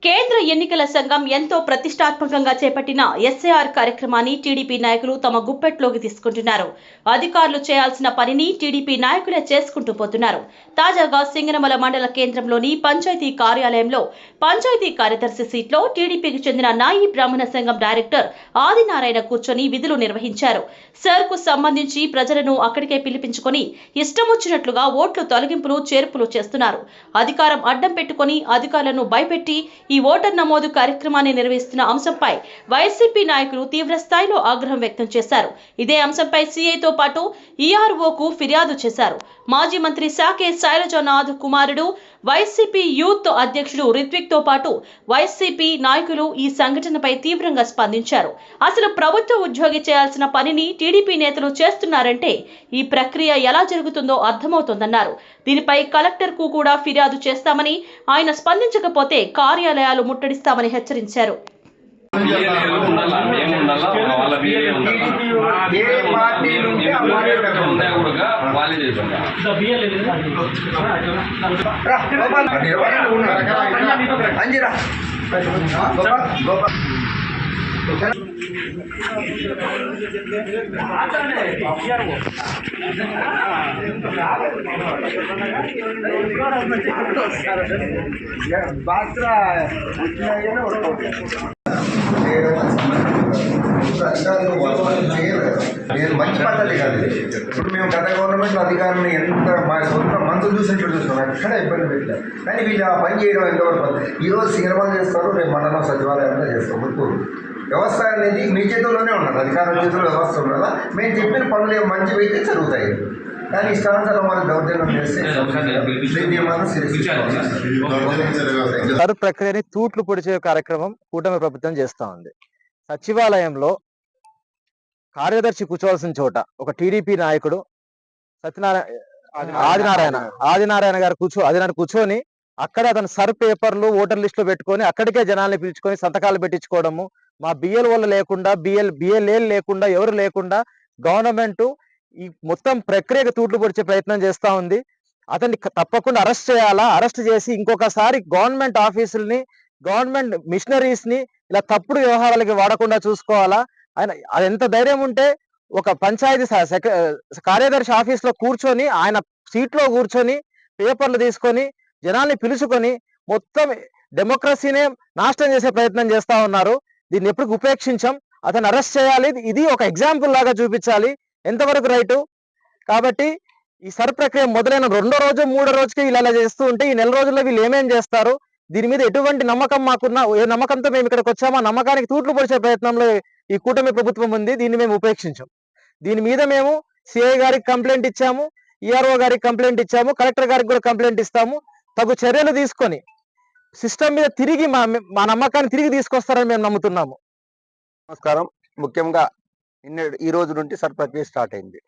కేంద్ర ఎన్నికల సంఘం ఎంతో ప్రతిష్టాత్మకంగా చేపట్టిన ఎస్ఐఆర్ కార్యక్రమాన్ని టీడీపీ నాయకులు తమ గుప్పెట్లోకి తీసుకుంటున్నారు. అధికారులు చేయాల్సిన పనిని టీడీపీ నాయకులే చేసుకుంటూ పోతున్నారు. తాజాగా సింగనమల మండల కేంద్రంలోని పంచాయతీ కార్యాలయంలో పంచాయతీ కార్యదర్శి సీట్లో టీడీపీకి చెందిన నాయి బ్రాహ్మణ సంఘం డైరెక్టర్ ఆదినారాయణ కూర్చొని విధులు నిర్వహించారు. సర్కు సంబంధించి ప్రజలను అక్కడికే పిలిపించుకొని ఇష్టమొచ్చినట్లుగా ఓట్లు తొలగింపులు చేర్పులు చేస్తున్నారు. అధికారం అడ్డం పెట్టుకొని అధికారులను భయపెట్టి ఈ ఓటర్ నమోదు కార్యక్రమాన్ని నిర్వహిస్తున్న అంశంపై వైసీపీ నాయకులు తీవ్ర స్థాయిలో ఆగ్రహం వ్యక్తం చేశారు. ఇదే అంశంపై సీఐతో పాటు ఈఆర్ఓకు ఫిర్యాదు చేశారు. మాజీ మంత్రి సాకే శైలజనాథ్ కుమారుడు వైసీపీ యూత్ అధ్యక్షుడు రిత్విక్ తో పాటు వైసీపీ నాయకులు ఈ సంఘటనపై తీవ్రంగా స్పందించారు. అసలు ప్రభుత్వ ఉద్యోగి చేయాల్సిన పనిని టీడీపీ నేతలు చేస్తున్నారంటే ఈ ప్రక్రియ ఎలా జరుగుతుందో అర్థమవుతోందన్నారు. దీనిపై కలెక్టర్ కు కూడా ఫిర్యాదు చేస్తామని, ఆయన స్పందించకపోతే కార్యాలయాలు ముట్టడిస్తామని హెచ్చరించారు. నేను మంచి పద్ధతి కాదు. ఇప్పుడు మేము గత గవర్నమెంట్ అధికారులను ఎంత మా సొంత మనసు చూసినట్టు చూస్తున్నాం, ఎక్కడ ఇబ్బంది పెట్టారు. కానీ వీళ్ళు ఆ పని చేయడం ఎంతవరకు ఈరోజు సినిమాలు చేస్తారు, రేపు మండలం సచివాలయంలో చేస్తాం. ఇప్పుడు వ్యవస్థ అనేది మీ చేతుల్లోనే ఉన్నది, అధికారుల చేతుల్లో వ్యవస్థ ఉన్నదా. మేము చెప్పిన పనులు మంచివి అయితే జరుగుతాయి. కానీ ఇష్టానుసారం వాళ్ళు దౌర్జన్యం చేస్తే ప్రక్రియని తూట్లు పొడిచే కార్యక్రమం కూటమి ప్రభుత్వం చేస్తా ఉంది. సచివాలయంలో కార్యదర్శి కూర్చోవలసిన చోట ఒక టీడీపీ నాయకుడు ఆదినారాయణ గారు కూర్చొని అక్కడ అతను సర్ పేపర్లు ఓటర్ లిస్ట్ లో పెట్టుకొని అక్కడికే జనాల్ని పిలుచుకొని సంతకాలు పెట్టించుకోవడము, మా బిఎల్ఓలు లేకుండా బిఎల్ఏ లేకుండా ఎవరు లేకుండా గవర్నమెంట్ ఈ మొత్తం ప్రక్రియకు తూట్లు పొడిచే ప్రయత్నం చేస్తా ఉంది. అతన్ని తప్పకుండా అరెస్ట్ చేయాలా, అరెస్ట్ చేసి ఇంకొకసారి గవర్నమెంట్ ఆఫీసుల్ని గవర్నమెంట్ మిషనరీస్ ని ఇలా తప్పుడు వ్యవహారాలకి వాడకుండా చూసుకోవాలా. ఆయన ఎంత ధైర్యం ఉంటే ఒక పంచాయతీ కార్యదర్శి ఆఫీస్ లో కూర్చొని ఆయన సీట్లో కూర్చొని పేపర్లు తీసుకొని జనాల్ని పిలుచుకొని మొత్తం డెమోక్రసీనే నాశనం చేసే ప్రయత్నం చేస్తా ఉన్నారు. దీన్ని ఎప్పుడు ఉపేక్షించాం. అతను అరెస్ట్ చేయాలి. ఇది ఒక ఎగ్జాంపుల్ లాగా చూపించాలి ఎంతవరకు రైటు. కాబట్టి ఈ సర్ ప్రక్రియ మొదలైన 2వ రోజు 3వ రోజుకి ఇలా చేస్తూ ఉంటే ఈ నెల రోజుల్లో వీళ్ళు ఏమేం చేస్తారు, దీని మీద ఎటువంటి నమ్మకం మాకున్నా, ఏ నమ్మకంతో మేము ఇక్కడికి వచ్చామో ఆ నమ్మకానికి తూట్లు పొడిచే ప్రయత్నంలో ఈ కూటమి ప్రభుత్వం ఉంది. దీన్ని మేము ఉపేక్షించాం. దీని మీద మేము సిఐ గారికి కంప్లైంట్ ఇచ్చాము, ఈఆర్ఓ గారికి కంప్లైంట్ ఇచ్చాము, కలెక్టర్ గారికి కూడా కంప్లైంట్ ఇస్తాము. తగు చర్యలు తీసుకొని సిస్టమ్ మీద తిరిగి మా నమ్మకాన్ని తిరిగి తీసుకొస్తారని మేము నమ్ముతున్నాము. నమస్కారం. ముఖ్యంగా ఈ రోజు నుండి సర్ ప్రక్రియ స్టార్ట్ అయింది.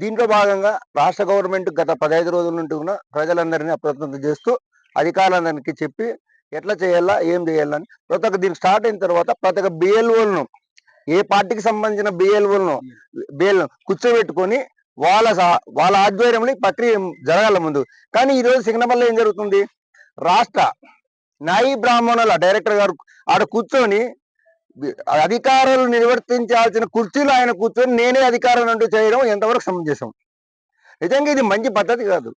దీంట్లో భాగంగా రాష్ట్ర గవర్నమెంట్ గత 15 రోజుల నుండి ఉన్న ప్రజలందరినీ అప్రమత్తం చేస్తూ అధికారులందరికీ చెప్పి ఎట్లా చేయాలా, ఏం చేయాలని ప్రతి ఒక్క దీనికి స్టార్ట్ అయిన తర్వాత ప్రతి ఒక్క బిఎల్ఓలను, ఏ పార్టీకి సంబంధించిన బిఎల్ఓలను కూర్చోబెట్టుకొని వాళ్ళ ఆధ్వర్యంలో ప్రక్రియ జరగాల ముందు. కానీ ఈ రోజు సింగనమల్లో ఏం జరుగుతుంది, రాష్ట్ర నాయి బ్రాహ్మణుల డైరెక్టర్ గారు ఆడ కూర్చొని అధికారులు నిర్వర్తించాల్సిన కుర్చీలు ఆయన కూర్చొని నేనే అధికారం అంటూ చేయడం ఎంతవరకు సమంజసం? నిజంగా ఇది మంచి పద్ధతి కాదు.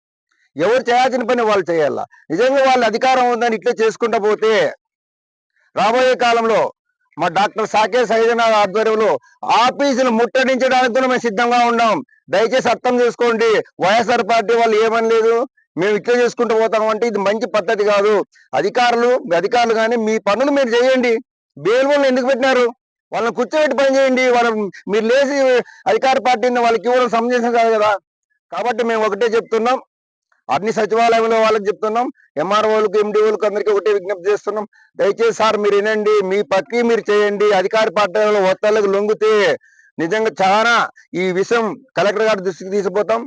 ఎవరు చేయాల్సిన పని వాళ్ళు చేయాలా. నిజంగా వాళ్ళ అధికారం ఉందని ఇట్లా చేసుకుంటా పోతే రాబోయే కాలంలో మా డాక్టర్ సాకే శైలజనాథ్ ఆధ్వర్యంలో ఆఫీసులు ముట్టడించడానికి కూడా మేము సిద్ధంగా ఉన్నాం. దయచేసి అర్థం చేసుకోండి. వైఎస్ఆర్ పార్టీ వాళ్ళు ఏమని లేదు, మేము ఇట్లా చేసుకుంటూ పోతాం అంటే ఇది మంచి పద్ధతి కాదు. అధికారులు కానీ మీ పనులు మీరు చేయండి. బేల్వోళ్ళు ఎందుకు పెట్టినారు? వాళ్ళని కూర్చోబెట్టి పని చేయండి. మీరు లేచి అధికార పార్టీని వాళ్ళకి ఇవ్వడం సమంజసం కాదు కదా. కాబట్టి మేము ఒకటే చెప్తున్నాం, అన్ని సచివాలయంలో వాళ్ళకి చెప్తున్నాం, ఎంఆర్ఓలకు ఎండిఓలకు అందరికీ ఒకటే విజ్ఞప్తి చేస్తున్నాం. దయచేసి సార్ మీరు వినండి, మీ ప్రక్రియ మీరు చేయండి. అధికార పార్టీల ఒత్తిళ్లకు లొంగితే నిజంగా చాలా ఈ విషయం కలెక్టర్ గారి దృష్టికి తీసుకుపోతాం.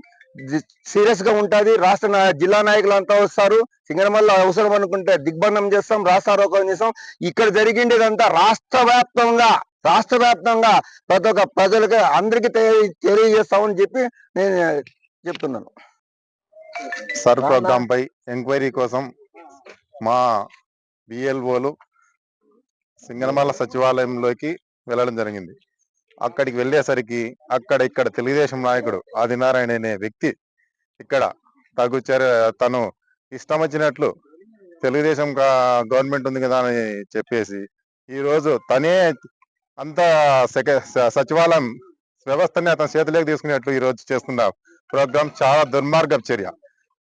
సీరియస్ గా ఉంటది. రాష్ట్ర జిల్లా నాయకులు అంతా వస్తారు. సింగనమల్లో అవసరం అనుకుంటే దిగ్బంధం చేస్తాం, రాస్తారోకం చేస్తాం. ఇక్కడ జరిగిండేదంతా రాష్ట్ర వ్యాప్తంగా ప్రతి ఒక్క ప్రజలకి అందరికీ తెలియజేస్తామని చెప్పి నేను చెప్తున్నాను. సర్ ప్రోగ్రామ్ పై ఎంక్వైరీ కోసం మా బిఎల్ఓలు సింగనమల సచివాలయంలోకి వెళ్ళడం జరిగింది. అక్కడికి వెళ్ళేసరికి ఇక్కడ తెలుగుదేశం నాయకుడు ఆదినారాయణ అనే వ్యక్తి ఇక్కడ తను ఇష్టం వచ్చినట్లు తెలుగుదేశం గవర్నమెంట్ ఉంది కదా అని చెప్పేసి ఈ రోజు తనే అంత సచివాలయం వ్యవస్థని అతని చేతిలోకి తీసుకునేట్లు ఈ రోజు చేస్తున్న ప్రోగ్రాం చాలా దుర్మార్గపు చర్య.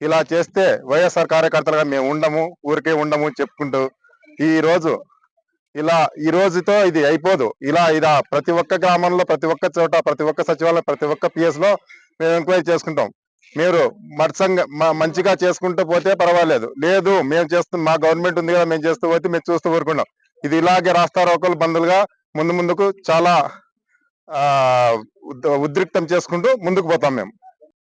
ఇలా చేస్తే వైఎస్ఆర్ కార్యకర్తలుగా మేము ఊరికే ఉండము చెప్పుకుంటూ ఈ రోజుతో ఇది అయిపోదు. ఇలా ప్రతి ఒక్క గ్రామంలో, ప్రతి ఒక్క చోట, ప్రతి ఒక్క సచివాలయం, ప్రతి ఒక్క పిఎస్ లో మేము ఎంక్వైరీ చేసుకుంటాం. మీరు మంచిగా చేసుకుంటూ పోతే పర్వాలేదు, లేదు మేము మా గవర్నమెంట్ ఉంది కదా మేము చేస్తూ పోతే మేము చూస్తూ ఊరుకున్నాం. ఇది ఇలాగే రాస్తారోకోలు బంధులుగా ముందుకు చాలా ఉద్రిక్తం చేసుకుంటూ ముందుకు పోతాం మేము.